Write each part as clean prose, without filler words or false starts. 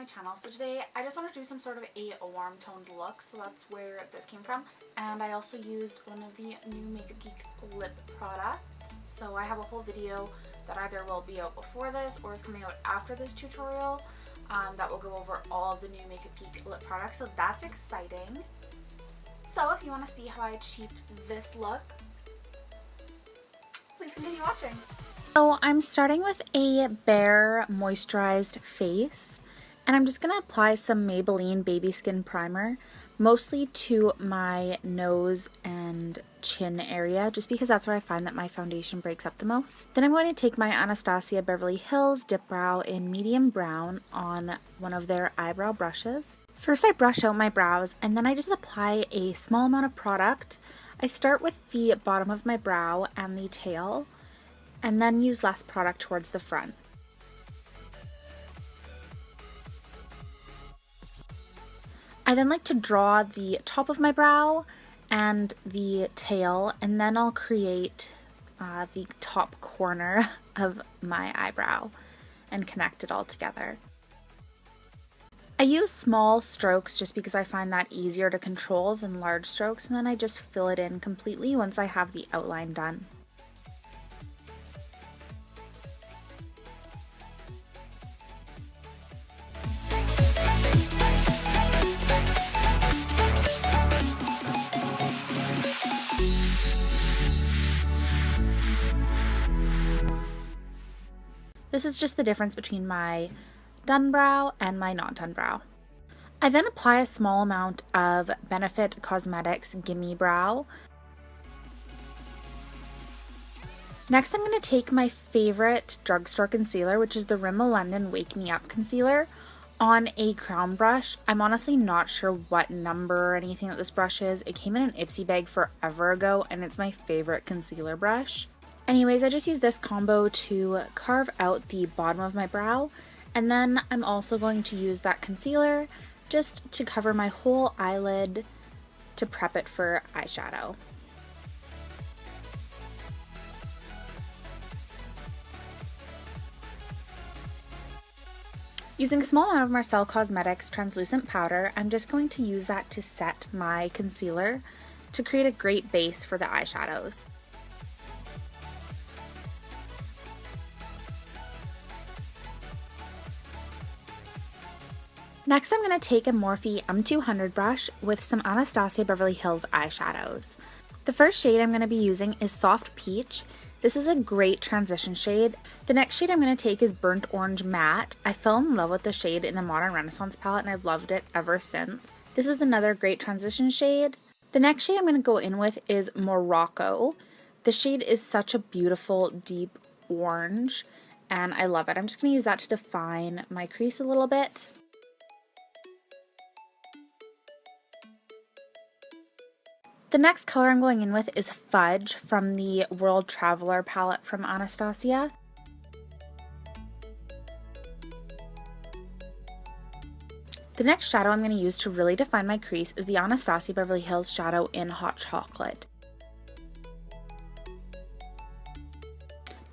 my channel. So today I just want to do some sort of a warm toned look, so that's where this came from. And I also used one of the new Makeup Geek lip products. So I have a whole video that either will be out before this or is coming out after this tutorial that will go over all of the new Makeup Geek lip products, so that's exciting. So if you want to see how I achieved this look, please continue watching. So I'm starting with a bare moisturized face, and I'm just going to apply some Maybelline Baby Skin Primer, mostly to my nose and chin area, just because that's where I find that my foundation breaks up the most. Then I'm going to take my Anastasia Beverly Hills Dip Brow in medium brown on one of their eyebrow brushes. First I brush out my brows, and then I just apply a small amount of product. I start with the bottom of my brow and the tail, and then use less product towards the front. I then like to draw the top of my brow and the tail, and then I'll create the top corner of my eyebrow and connect it all together. I use small strokes just because I find that easier to control than large strokes, and then I just fill it in completely once I have the outline done. This is just the difference between my done brow and my not done brow. I then apply a small amount of Benefit Cosmetics Gimme Brow. Next I'm going to take my favorite drugstore concealer, which is the Rimmel London Wake Me Up Concealer, on a crown brush. I'm honestly not sure what number or anything that this brush is. It came in an Ipsy bag forever ago, and it's my favorite concealer brush. Anyways, I just use this combo to carve out the bottom of my brow, and then I'm also going to use that concealer just to cover my whole eyelid to prep it for eyeshadow. Using a small amount of Marcelle Cosmetics translucent powder, I'm just going to use that to set my concealer to create a great base for the eyeshadows. Next, I'm going to take a Morphe M200 brush with some Anastasia Beverly Hills eyeshadows. The first shade I'm going to be using is Soft Peach. This is a great transition shade. The next shade I'm going to take is Burnt Orange Matte. I fell in love with the shade in the Modern Renaissance palette, and I've loved it ever since. This is another great transition shade. The next shade I'm going to go in with is Morocco. The shade is such a beautiful deep orange, and I love it. I'm just going to use that to define my crease a little bit. The next color I'm going in with is Fudge from the World Traveler palette from Anastasia. The next shadow I'm going to use to really define my crease is the Anastasia Beverly Hills shadow in Hot Chocolate.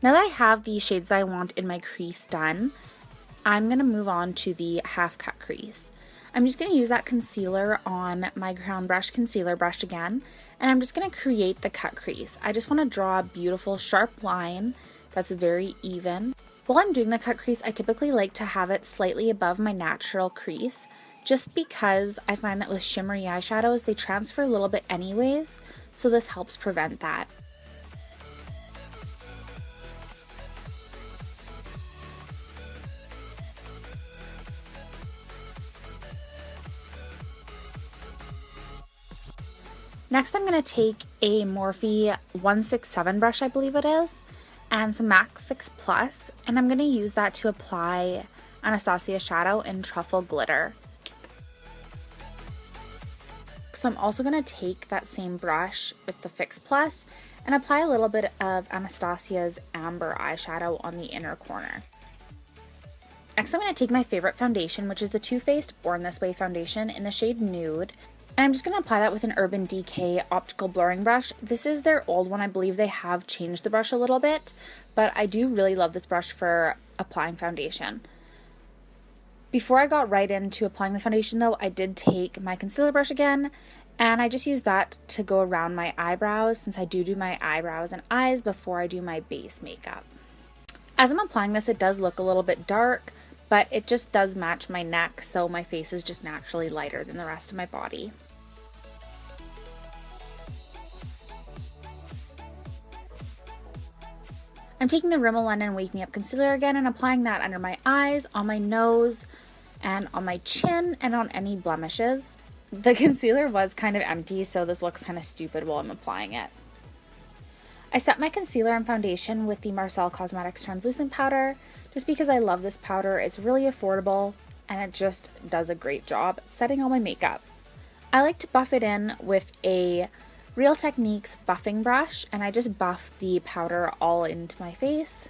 Now that I have the shades that I want in my crease done, I'm going to move on to the half cut crease. I'm just going to use that concealer on my crown brush, concealer brush again, and I'm just going to create the cut crease. I just want to draw a beautiful sharp line that's very even. While I'm doing the cut crease, I typically like to have it slightly above my natural crease, just because I find that with shimmery eyeshadows, they transfer a little bit anyways, so this helps prevent that. Next, I'm going to take a Morphe 167 brush, I believe it is, and some MAC Fix Plus, and I'm going to use that to apply Anastasia shadow in Truffle Glitter. So I'm also going to take that same brush with the Fix Plus and apply a little bit of Anastasia's Amber eyeshadow on the inner corner. Next, I'm going to take my favorite foundation, which is the Too Faced Born This Way foundation in the shade Nude. And I'm just going to apply that with an Urban Decay optical blurring brush. This is their old one. I believe they have changed the brush a little bit, but I do really love this brush for applying foundation. Before I got right into applying the foundation though, I did take my concealer brush again, and I just used that to go around my eyebrows since I do my eyebrows and eyes before I do my base makeup. As I'm applying this, it does look a little bit dark, but it just does match my neck, so my face is just naturally lighter than the rest of my body. I'm taking the Rimmel London Wake Me Up Concealer again and applying that under my eyes, on my nose, and on my chin, and on any blemishes. The concealer was kind of empty, so this looks kind of stupid while I'm applying it. I set my concealer and foundation with the Marcelle Cosmetics Translucent Powder, just because I love this powder. It's really affordable, and it just does a great job at setting all my makeup. I like to buff it in with a Real Techniques buffing brush, and I just buff the powder all into my face.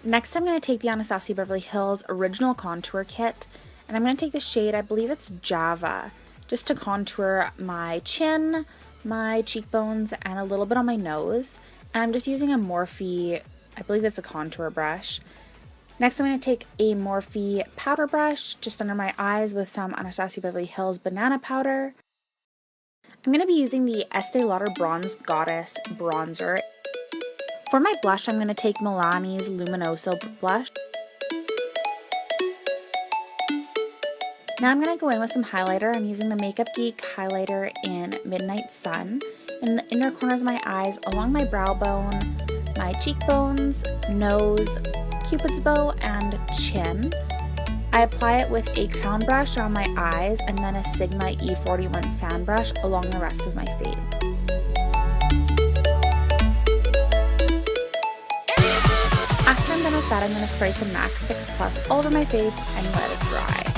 Next, I'm going to take the Anastasia Beverly Hills Original Contour Kit, and I'm going to take the shade, I believe it's Java, just to contour my chin, my cheekbones, and a little bit on my nose. And I'm just using a Morphe, I believe it's a contour brush. Next, I'm going to take a Morphe powder brush just under my eyes with some Anastasia Beverly Hills Banana Powder. I'm going to be using the Estee Lauder Bronze Goddess Bronzer. For my blush, I'm going to take Milani's Luminoso blush. Now I'm going to go in with some highlighter. I'm using the Makeup Geek highlighter in Midnight Sun in the inner corners of my eyes, along my brow bone, my cheekbones, nose, Cupid's bow, and chin. I apply it with a crown brush around my eyes and then a Sigma E41 fan brush along the rest of my face. After I'm done with that, I'm going to spray some MAC Fix Plus all over my face and let it dry.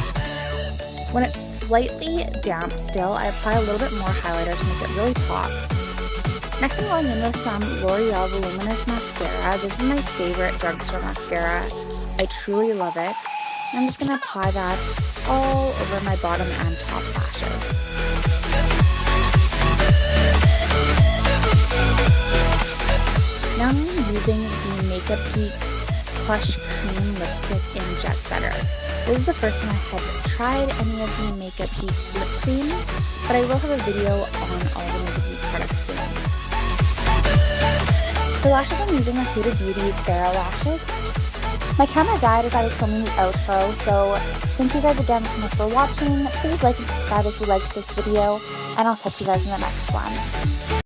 When it's slightly damp still, I apply a little bit more highlighter to make it really pop. Next, I'm going in with some L'Oreal Voluminous Mascara. This is my favorite drugstore mascara. I truly love it. I'm just going to apply that all over my bottom and top lashes. Now I'm using the Makeup Geek Plush Cream Lipstick in Jet Setter. This is the first time I have tried any of the Makeup Geek lip creams, but I will have a video on all the Makeup Geek products soon. For lashes, I'm using the Huda Beauty Farrah lashes. My camera died as I was filming the outro, so thank you guys again so much for watching. Please like and subscribe if you liked this video, and I'll catch you guys in the next one.